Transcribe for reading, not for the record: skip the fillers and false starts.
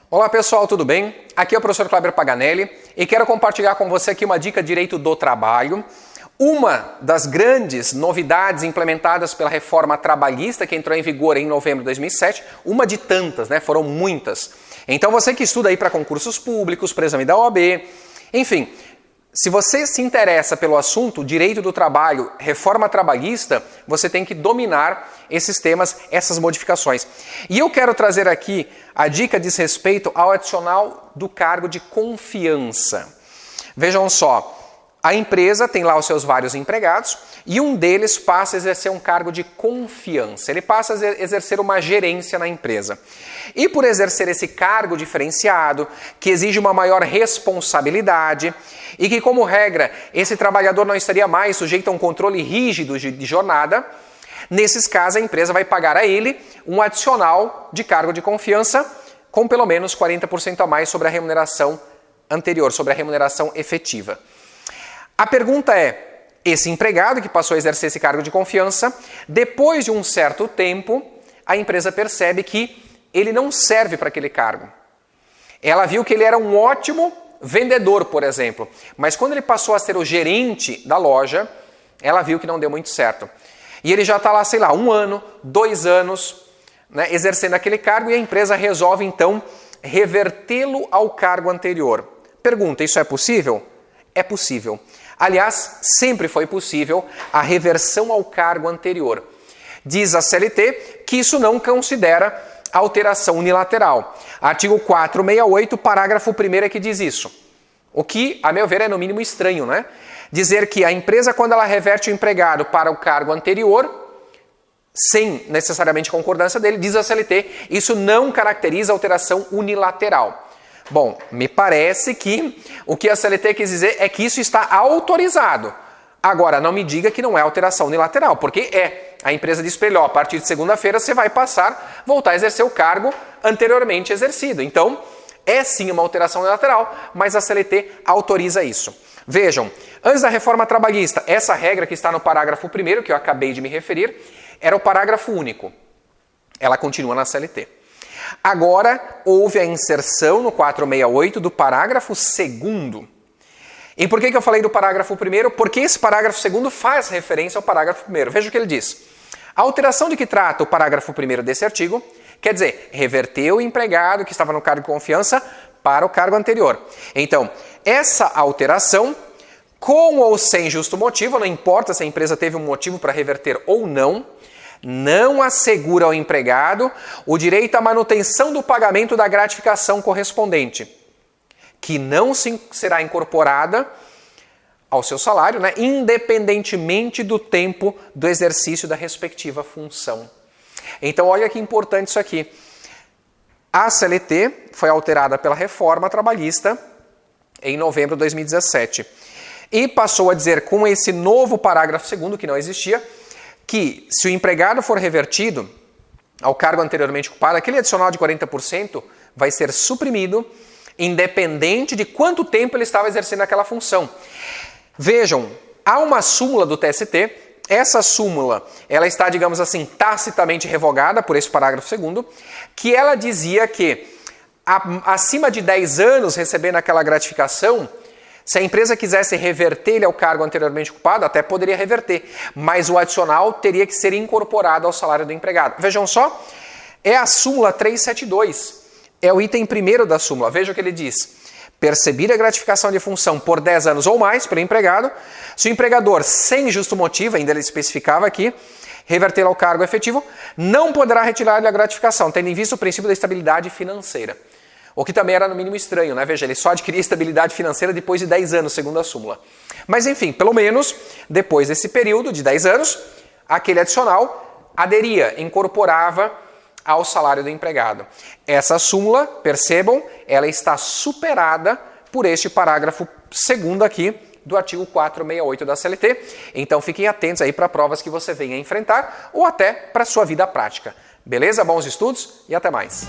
Olá pessoal, tudo bem? Aqui é o professor Kleber Paganelli e quero compartilhar com você aqui uma dica de direito do trabalho. Uma das grandes novidades implementadas pela reforma trabalhista que entrou em vigor em novembro de 2007, uma de tantas, né? Foram muitas. Então você que estuda aí para concursos públicos, para exame da OAB, enfim, se você se interessa pelo assunto direito do trabalho, reforma trabalhista, você tem que dominar esses temas, essas modificações. E eu quero trazer aqui a dica diz respeito ao adicional do cargo de confiança. Vejam só, a empresa tem lá os seus vários empregados e um deles passa a exercer um cargo de confiança. Ele passa a exercer uma gerência na empresa. E por exercer esse cargo diferenciado, que exige uma maior responsabilidade e que, como regra, esse trabalhador não estaria mais sujeito a um controle rígido de jornada, nesses casos a empresa vai pagar a ele um adicional de cargo de confiança com pelo menos 40% a mais sobre a remuneração anterior, sobre a remuneração efetiva. A pergunta é, esse empregado que passou a exercer esse cargo de confiança, depois de um certo tempo, a empresa percebe que ele não serve para aquele cargo. Ela viu que ele era um ótimo vendedor, por exemplo, mas quando ele passou a ser o gerente da loja, ela viu que não deu muito certo. E ele já está lá, sei lá, 1 ano, 2 anos, né, exercendo aquele cargo e a empresa resolve então revertê-lo ao cargo anterior. Pergunta, isso é possível? É possível. Aliás, sempre foi possível a reversão ao cargo anterior. Diz a CLT que isso não considera alteração unilateral. Artigo 468, parágrafo 1º é que diz isso. O que, a meu ver, é no mínimo estranho, né? Dizer que a empresa, quando ela reverte o empregado para o cargo anterior, sem necessariamente concordância dele, diz a CLT, isso não caracteriza alteração unilateral. Bom, me parece que o que a CLT quis dizer é que isso está autorizado. Agora, não me diga que não é alteração unilateral, porque a empresa diz para ele, a partir de segunda-feira você vai voltar a exercer o cargo anteriormente exercido. Então, é sim uma alteração unilateral, mas a CLT autoriza isso. Vejam, antes da reforma trabalhista, essa regra que está no parágrafo 1º, que eu acabei de me referir, era o parágrafo único. Ela continua na CLT. Agora, houve a inserção no 468 do parágrafo 2º. E por que eu falei do parágrafo 1º? Porque esse parágrafo 2º faz referência ao parágrafo 1º. Veja o que ele diz. A alteração de que trata o parágrafo 1º desse artigo, quer dizer, reverter o empregado que estava no cargo de confiança para o cargo anterior. Então, essa alteração, com ou sem justo motivo, não importa se a empresa teve um motivo para reverter ou não assegura ao empregado o direito à manutenção do pagamento da gratificação correspondente, que não será incorporada ao seu salário, né, independentemente do tempo do exercício da respectiva função. Então, olha que importante isso aqui. A CLT foi alterada pela reforma trabalhista em novembro de 2017 e passou a dizer, com esse novo parágrafo 2º, que não existia, que se o empregado for revertido ao cargo anteriormente ocupado, aquele adicional de 40% vai ser suprimido, independente de quanto tempo ele estava exercendo aquela função. Vejam, há uma súmula do TST, essa súmula, ela está, digamos assim, tacitamente revogada por esse parágrafo 2º, que ela dizia que acima de 10 anos recebendo aquela gratificação, se a empresa quisesse reverter ele ao cargo anteriormente ocupado, até poderia reverter, mas o adicional teria que ser incorporado ao salário do empregado. Vejam só, é a súmula 372, é o item 1º da súmula. Veja o que ele diz. Percebida a gratificação de função por 10 anos ou mais pelo empregado, se o empregador, sem justo motivo, ainda ele especificava aqui, revertê-lo ao cargo efetivo, não poderá retirar-lhe a gratificação, tendo em vista o princípio da estabilidade financeira. O que também era no mínimo estranho, né? Veja, ele só adquiria estabilidade financeira depois de 10 anos, segundo a súmula. Mas enfim, pelo menos, depois desse período de 10 anos, aquele adicional aderia, incorporava ao salário do empregado. Essa súmula, percebam, ela está superada por este parágrafo 2º aqui do artigo 468 da CLT. Então fiquem atentos aí para provas que você venha enfrentar ou até para a sua vida prática. Beleza? Bons estudos e até mais!